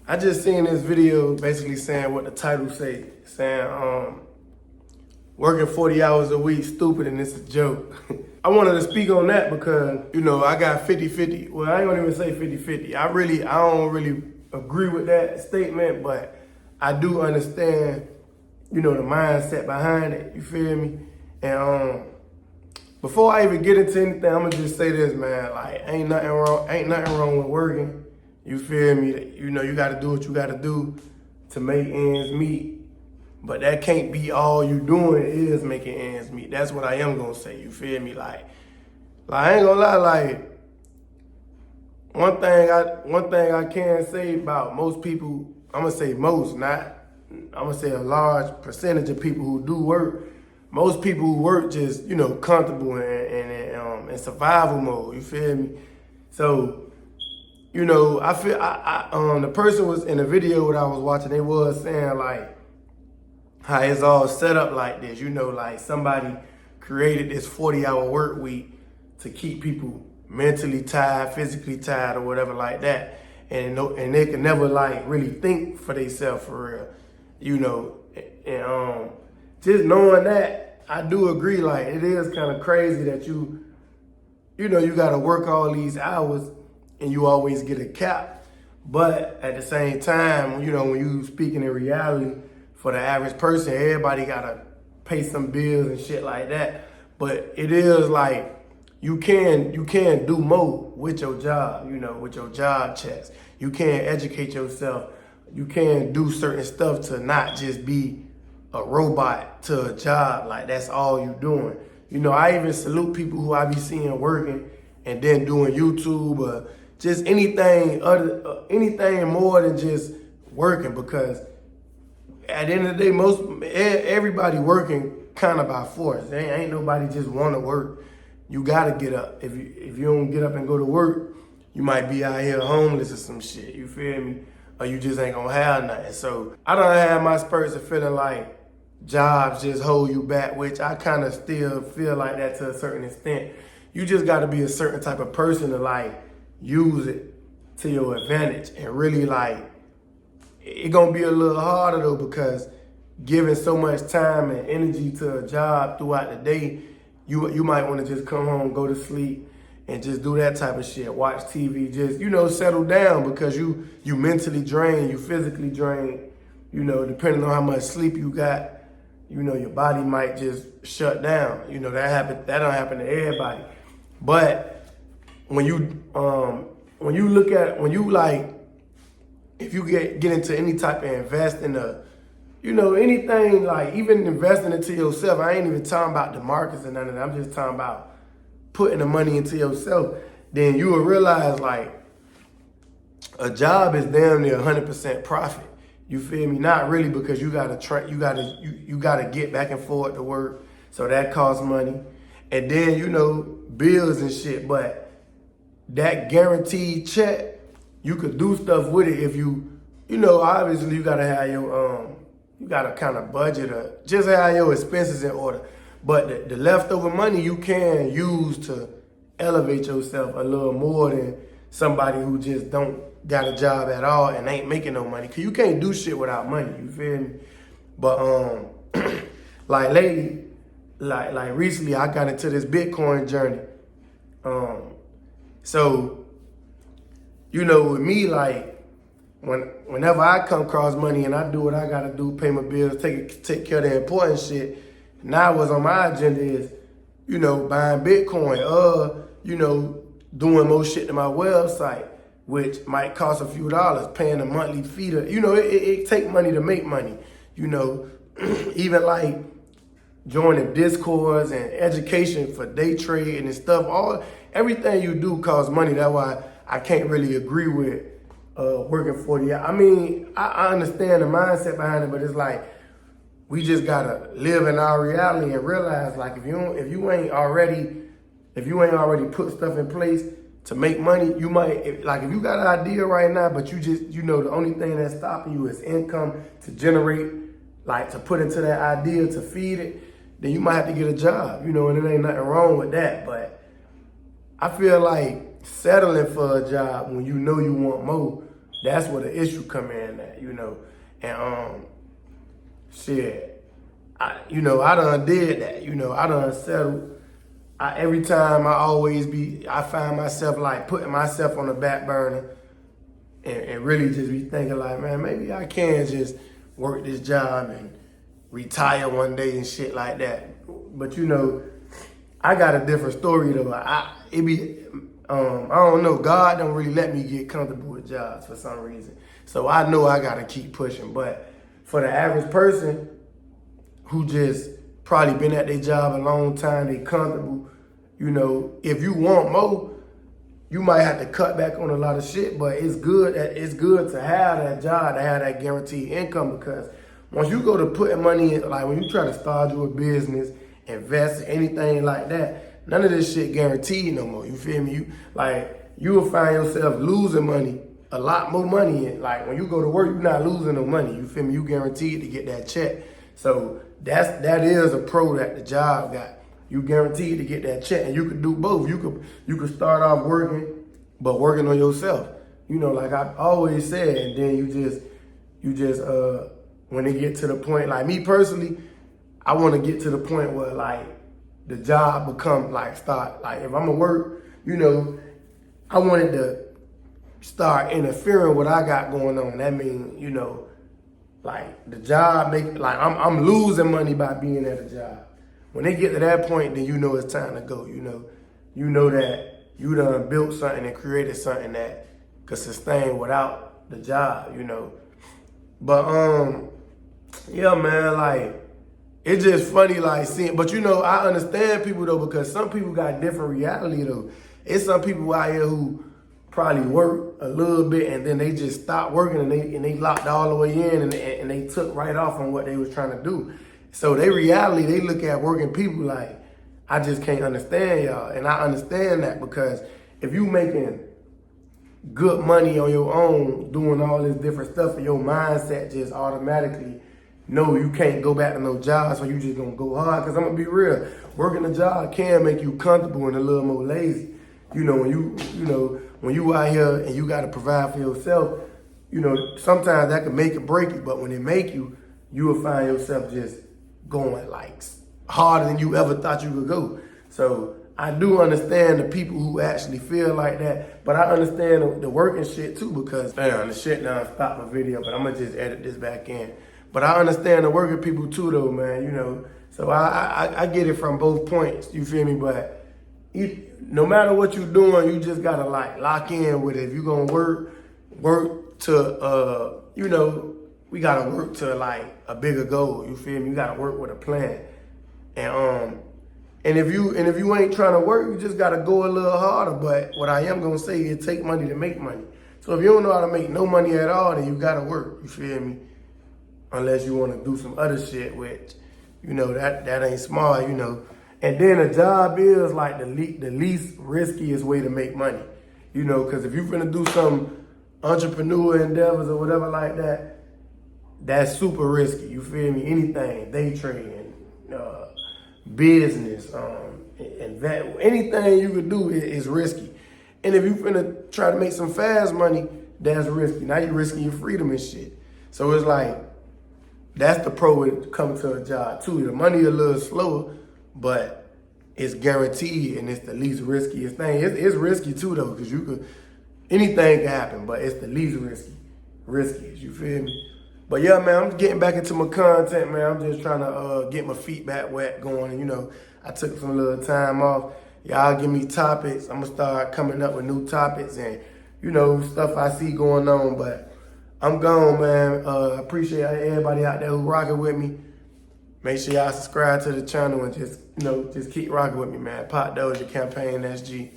I just seen this video basically saying what the title say, saying working 40 hours a week stupid and it's a joke. I wanted to speak on that because, you know, I got 50-50. Well, I ain't gonna even say 50-50. I don't really agree with that statement, but I do understand, you know, the mindset behind it, you feel me? And before I even get into anything, I'm gonna just say this, man, like ain't nothing wrong with working. You feel me? You know, you gotta do what you gotta do to make ends meet. But that can't be all you doing is making ends meet. That's what I am gonna say, you feel me? Like I ain't gonna lie, like one thing I can say about most people, I'm gonna say most, not, I'm gonna say a large percentage of people who do work. Most people who work just, you know, comfortable and in survival mode, you feel me? So, you know, I feel, the person was in the video that I was watching, they was saying like, how it's all set up like this, you know, like somebody created this 40-hour work week to keep people mentally tired, physically tired or whatever like that. And they can never like really think for themselves for real, you know, and just knowing that, I do agree, like it is kind of crazy that you know, you gotta work all these hours and you always get a cap. But at the same time, you know, when you speaking in reality, for the average person, everybody gotta pay some bills and shit like that. But it is like, you can do more with your job, you know, with your job checks. You can educate yourself. You can do certain stuff to not just be a robot to a job, like that's all you doing. You know, I even salute people who I be seeing working and then doing YouTube or just anything more than just working, because at the end of the day, everybody working kind of by force. Ain't nobody just want to work. You gotta get up. If you don't get up and go to work, you might be out here homeless or some shit. You feel me? Or you just ain't gonna have nothing. So I don't have my spurts of feeling like jobs just hold you back, which I kind of still feel like that to a certain extent. You just got to be a certain type of person to like use it to your advantage, and really like it gonna be a little harder though, because giving so much time and energy to a job throughout the day, you might want to just come home, go to sleep, and just do that type of shit. Watch TV, just, you know, settle down, because you mentally drained, you physically drained. You know, depending on how much sleep you got, you know, your body might just shut down. You know, that don't happen to everybody. But when you if you get into any type of invest in you know, anything, like even investing into yourself, I ain't even talking about the markets and none of that. I'm just talking about putting the money into yourself. Then you will realize like a job is damn near 100% profit. You feel me? Not really, because you gotta get back and forth to work, so that costs money, and then, you know, bills and shit. But that guaranteed check, you could do stuff with it if you know, obviously you gotta have your you gotta kind of budget or just have your expenses in order. But the leftover money you can use to elevate yourself a little more than somebody who just don't got a job at all and ain't making no money. Cause you can't do shit without money, you feel me? But like lately, like recently I got into this Bitcoin journey. So, you know, with me, like whenever I come across money and I do what I gotta do, pay my bills, take care of the important shit, now what's on my agenda is, you know, buying Bitcoin, you know, doing more shit to my website, which might cost a few dollars, paying a monthly fee to, you know, it take money to make money, you know, even like joining Discords and education for day trading and stuff, everything you do costs money. That's why I can't really agree with working 40 hours. I mean, I understand the mindset behind it, but it's like, we just gotta live in our reality and realize, like, if you ain't already put stuff in place to make money, you might, if you got an idea right now, but you know, the only thing that's stopping you is income to generate, like to put into that idea to feed it, then you might have to get a job, you know, and it ain't nothing wrong with that. But I feel like settling for a job when you know you want more, that's where the issue come in at, And shit, I done did that, I done settled. Every time I find myself like putting myself on the back burner and really just be thinking like, man, maybe I can just work this job and retire one day and shit like that. But I got a different story though. I don't know, God don't really let me get comfortable with jobs for some reason. So I know I gotta keep pushing. But for the average person who just probably been at their job a long time, they comfortable, if you want more, you might have to cut back on a lot of shit, but it's good to have that job, to have that guaranteed income, because once you go to putting money in, like when you try to start your business, invest in anything like that, none of this shit guaranteed no more. You feel me? You will find yourself losing money, a lot more money. Like when you go to work, you're not losing no money. You feel me? You guaranteed to get that check. So that is a pro that the job got. You guaranteed to get that check, and you could do both. You could start off working, but working on yourself. Like I always said, and then you just when it get to the point, like me personally, I want to get to the point where like the job become like start, like if I'm gonna work, I wanted to start interfering with what I got going on. That means, like the job I'm losing money by being at a job. When they get to that point, then it's time to go. You know that you done built something and created something that could sustain without the job, But yeah, man, like it's just funny, like seeing. But I understand people though, because some people got different reality though. It's some people out here who probably work a little bit and then they just stopped working and they locked all the way in and they took right off on what they was trying to do. So they look at working people like, I just can't understand y'all. And I understand that, because if you making good money on your own, doing all this different stuff, and your mindset just automatically know you can't go back to no job, so you just gonna go hard. Because I'm gonna be real, working a job can make you comfortable and a little more lazy. When you out here and you gotta provide for yourself, sometimes that can make it break you. But when it make you, you will find yourself just going like harder than you ever thought you could go. So I do understand the people who actually feel like that, but I understand the working shit too, because damn, the shit now stopped my video, but I'm gonna just edit this back in. But I understand the working people too though, man, So I get it from both points, you feel me? But no matter what you're doing, you just gotta like lock in with it. If you're gonna work to, we gotta work to like a bigger goal. You feel me? You gotta work with a plan. And if you ain't trying to work, you just gotta go a little harder. But what I am gonna say is take money to make money. So if you don't know how to make no money at all, then you gotta work. You feel me? Unless you wanna do some other shit, which that ain't smart. And then a job is like the least riskiest way to make money. Because if you're gonna do some entrepreneur endeavors or whatever like that, that's super risky. You feel me? Anything, day trading, business, anything you could do is risky. And if you're finna try to make some fast money, that's risky. Now you're risking your freedom and shit. So it's like, that's the pro when it comes to a job too. The money a little slower, but it's guaranteed and it's the least riskiest thing. It's risky too though, because anything can happen, but it's the least riskiest, you feel me? But yeah, man, I'm getting back into my content, man. I'm just trying to get my feet back wet going. I took some little time off. Y'all give me topics. I'm gonna start coming up with new topics and, stuff I see going on. But I'm gone, man. Appreciate everybody out there who rocking with me. Make sure y'all subscribe to the channel and just keep rocking with me, man. Poppa Dozier, CampaignSG.